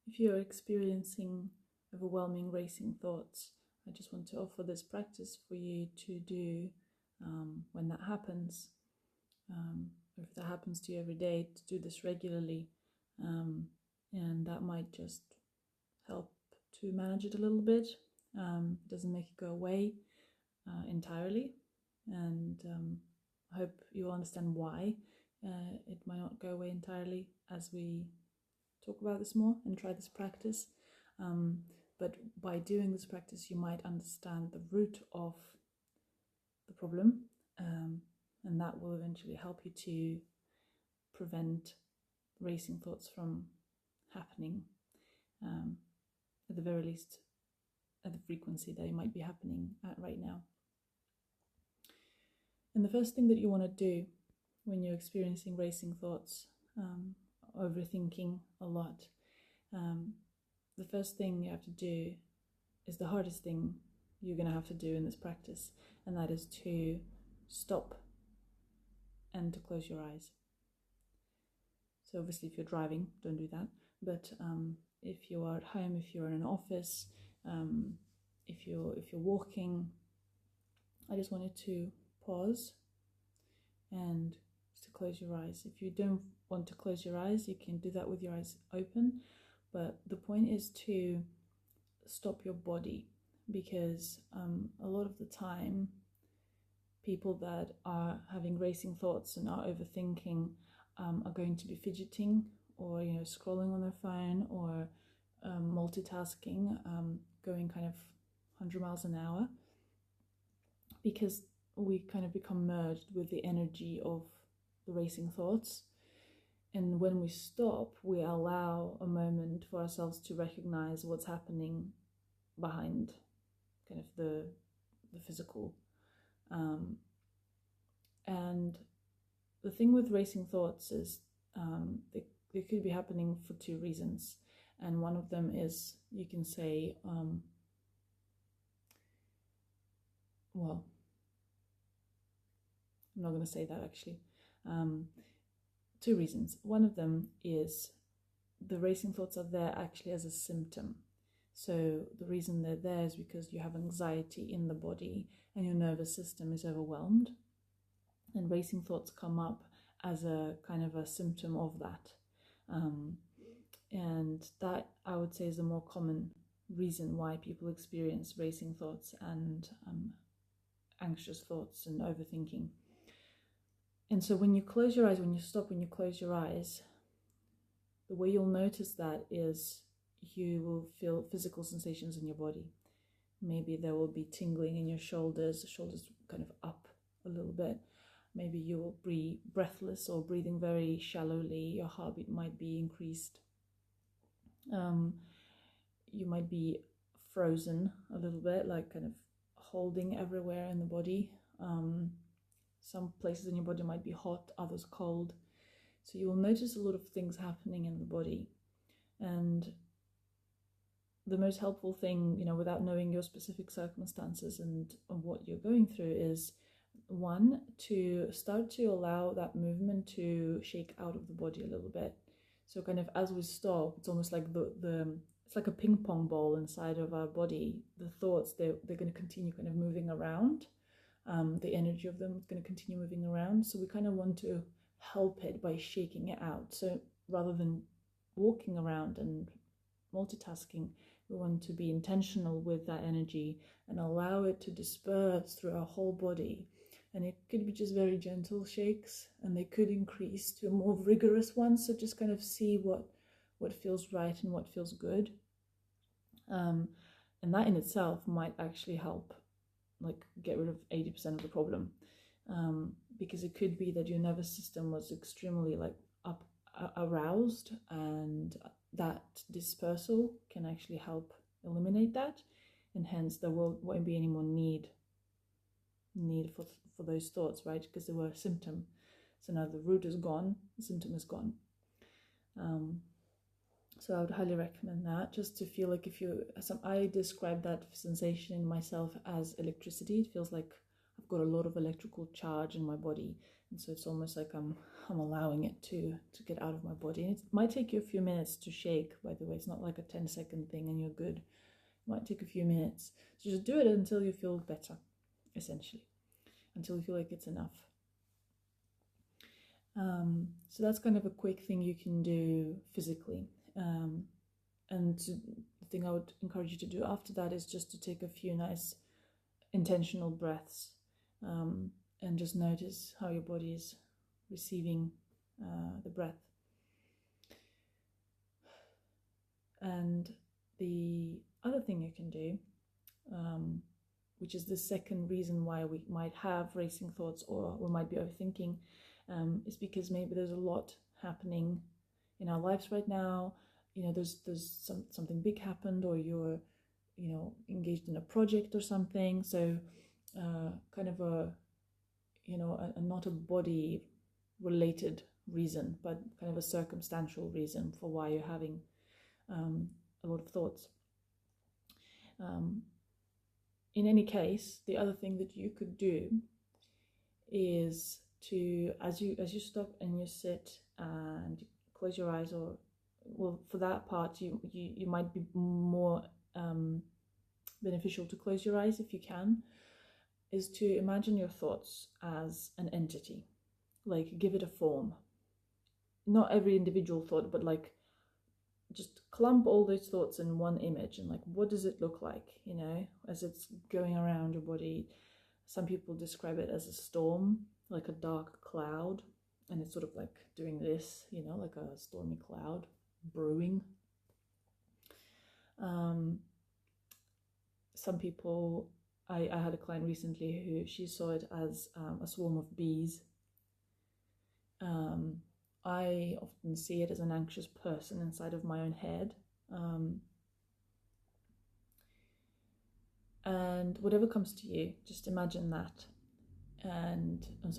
If you're experiencing overwhelming racing thoughts, I just want to offer this practice for you to do when that happens. Or if that happens to you every day, to do this regularly. And that might just help to manage it a little bit. It doesn't make it go away entirely. And I hope you'll understand why it might not go away entirely as we talk about this more and try this practice. But by doing this practice, you might understand the root of the problem, and that will eventually help you to prevent racing thoughts from happening, at the very least at the frequency that it might be happening at right now. And the first thing that you want to do when you're experiencing racing thoughts, overthinking a lot, the first thing you have to do is the hardest thing you're going to have to do in this practice, and that is to stop and to close your eyes. So obviously if you're driving, don't do that, but if you are at home, if you're in an office, if you're walking, I just want you to pause and to close your eyes. If you don't want to close your eyes, you can do that with your eyes open, but the point is to stop your body, because a lot of the time people that are having racing thoughts and are overthinking are going to be fidgeting, or scrolling on their phone, or multitasking, going kind of 100 miles an hour, because we kind of become merged with the energy of the racing thoughts. And when we stop, we allow a moment for ourselves to recognize what's happening behind kind of the physical. And the thing with racing thoughts is they could be happening for two reasons. And one of them is, you can say, well, I'm not going to say that actually. Two reasons. One of them is the racing thoughts are there actually as a symptom. So the reason they're there is because you have anxiety in the body and your nervous system is overwhelmed. And racing thoughts come up as a kind of a symptom of that. And that, I would say, is a more common reason why people experience racing thoughts and anxious thoughts and overthinking. And so when you close your eyes, when you close your eyes, the way you'll notice that is you will feel physical sensations in your body. Maybe there will be tingling in your shoulders, the shoulders kind of up a little bit. Maybe you will be breathless or breathing very shallowly. Your heartbeat might be increased. You might be frozen a little bit, like kind of holding everywhere in the body. Some places in your body might be hot, others cold. So you will notice a lot of things happening in the body. And the most helpful thing, without knowing your specific circumstances and what you're going through, is one, to start to allow that movement to shake out of the body a little bit. So kind of as we stop, it's almost like it's like a ping pong ball inside of our body. The thoughts, they're going to continue kind of moving around. The energy of them is going to continue moving around. So we kind of want to help it by shaking it out. So rather than walking around and multitasking, we want to be intentional with that energy and allow it to disperse through our whole body. And it could be just very gentle shakes, and they could increase to a more rigorous one. So just kind of see what feels right and what feels good. And that in itself might actually help, like, get rid of 80% of the problem. Because it could be that your nervous system was extremely aroused, and that dispersal can actually help eliminate that, and hence there won't be any more need for those thoughts, right? Because they were a symptom. So now the root is gone, the symptom is gone. So I would highly recommend that, just to feel like I describe that sensation in myself as electricity. It feels like I've got a lot of electrical charge in my body, And so it's almost like I'm allowing it to get out of my body. And it might take you a few minutes to shake, by the way. It's not like a 10-second thing and you're good. It might take a few minutes. So just do it until you feel better, essentially, until you feel like it's enough. So that's kind of a quick thing you can do physically. And the thing I would encourage you to do after that is just to take a few nice intentional breaths, and just notice how your body is receiving the breath. And the other thing you can do, which is the second reason why we might have racing thoughts or we might be overthinking, is because maybe there's a lot happening in our lives right now. There's something big happened, or you're engaged in a project or something. So kind of a not a body related reason, but kind of a circumstantial reason for why you're having a lot of thoughts. In any case, the other thing that you could do is to, as you stop and you sit and close your eyes, or for that part you might be more beneficial to close your eyes if you can, is to imagine your thoughts as an entity, like give it a form. Not every individual thought, but like just clump all those thoughts in one image, and like, what does it look like, as it's going around your body. Some people describe it as a storm, like a dark cloud, and it's sort of like doing this, like a stormy cloud brewing. Some people, I had a client recently who she saw it as a swarm of bees. I often see it as an anxious person inside of my own head. And whatever comes to you, just imagine that,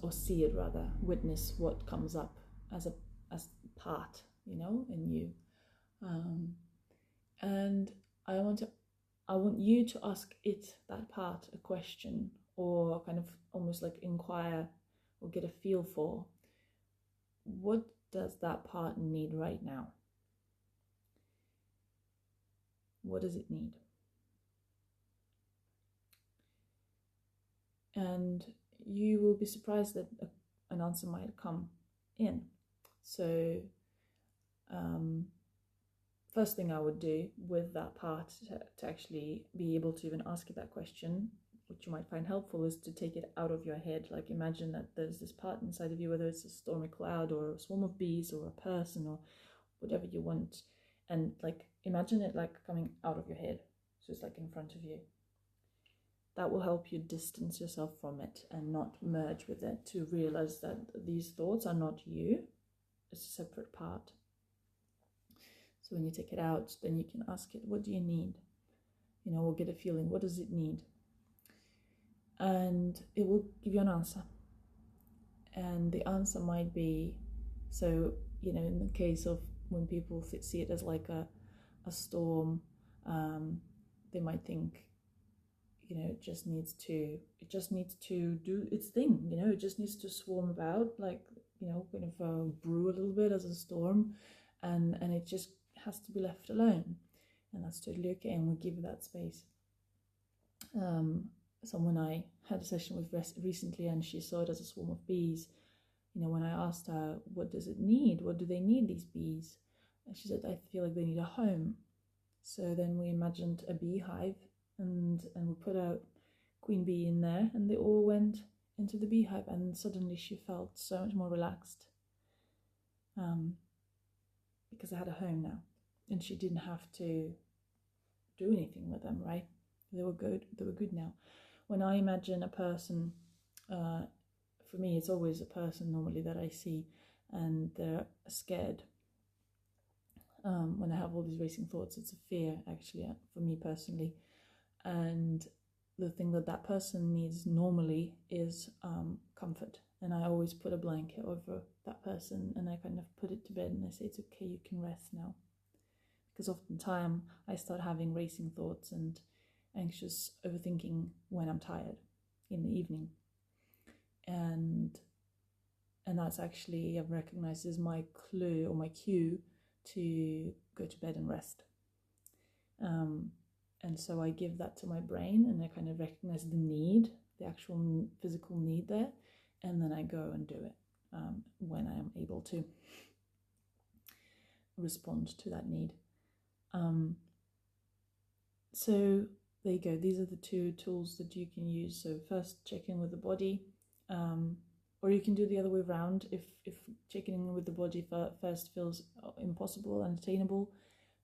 or see it rather, witness what comes up as part, in you. And I want you to ask that part, a question, or kind of almost like inquire or get a feel for, what does that part need right now? What does it need? And you will be surprised that an answer might come in. So first thing I would do with that part to actually be able to even ask it that question, which you might find helpful, is to take it out of your head. Like, imagine that there's this part inside of you, whether it's a stormy cloud or a swarm of bees or a person or whatever you want, and like imagine it like coming out of your head, so it's like in front of you. That will help you distance yourself from it and not merge with it, to realize that these thoughts are not you, it's a separate part. So when you take it out, then you can ask it, what do you need? We'll get a feeling, what does it need? And it will give you an answer. And the answer might be, so, in the case of when people see it as like a storm, they might think, it just needs to do its thing, it just needs to swarm about, like, kind of brew a little bit as a storm, and it just has to be left alone. And that's totally okay, and we give that space. Someone I had a session with recently, and she saw it as a swarm of bees. When I asked her, what does it need? What do they need, these bees? And she said, I feel like they need a home. So then we imagined a beehive, and we put a queen bee in there, and they all went into the beehive, and suddenly she felt so much more relaxed, because I had a home now, and she didn't have to do anything with them, right? They were good now. When I imagine a person, for me it's always a person normally that I see, and they're scared. When I have all these racing thoughts, it's a fear, actually, for me personally. And the thing that person needs normally is comfort. And I always put a blanket over that person, and I kind of put it to bed, and I say, it's okay, you can rest now. Because oftentimes I start having racing thoughts and anxious overthinking when I'm tired in the evening. And and that's actually, I've recognized, is my clue or my cue to go to bed and rest. And so I give that to my brain, and I kind of recognize the need, the actual physical need there, and then I go and do it when I am able to respond to that need. So there you go. These are the two tools that you can use. So first, check in with the body, or you can do the other way around. If checking in with the body first feels impossible, unattainable,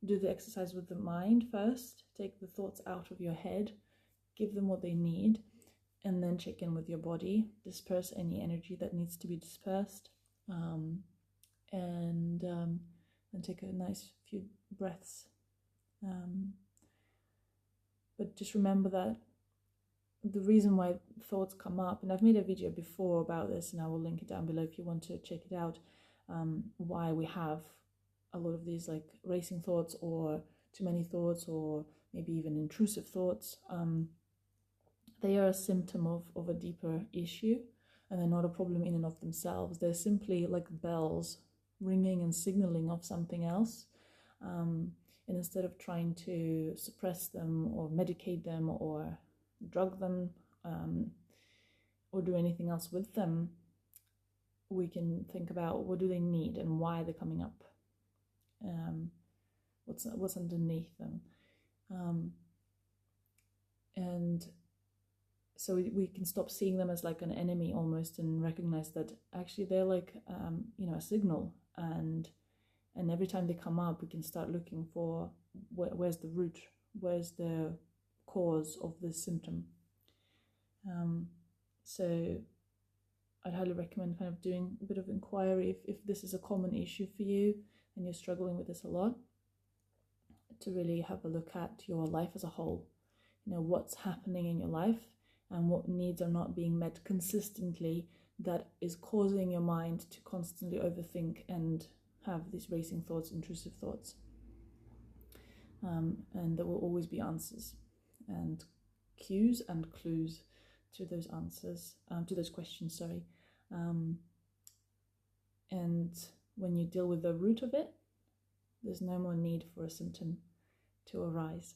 do the exercise with the mind first. Take the thoughts out of your head, give them what they need, and then check in with your body. Disperse any energy that needs to be dispersed, and take a nice few breaths. But just remember that the reason why thoughts come up, and I've made a video before about this, and I will link it down below if you want to check it out, why we have a lot of these like racing thoughts or too many thoughts or maybe even intrusive thoughts. They are a symptom of a deeper issue, and they're not a problem in and of themselves. They're simply like bells ringing and signaling of something else. And instead of trying to suppress them or medicate them or drug them or do anything else with them, we can think about what do they need and why they're coming up. What's underneath them, and so we can stop seeing them as like an enemy almost, and recognize that actually they're like a signal, and every time they come up, we can start looking for where's the root, where's the cause of this symptom. So I'd highly recommend kind of doing a bit of inquiry if this is a common issue for you and you're struggling with this a lot, to really have a look at your life as a whole. What's happening in your life and what needs are not being met consistently that is causing your mind to constantly overthink and have these racing thoughts, intrusive thoughts. And there will always be answers and cues and clues to those answers, to those questions, sorry. And when you deal with the root of it, there's no more need for a symptom to arise.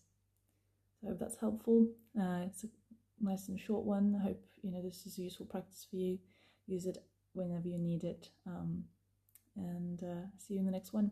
So I hope that's helpful. It's a nice and short one. I hope this is a useful practice for you. Use it whenever you need it. And see you in the next one.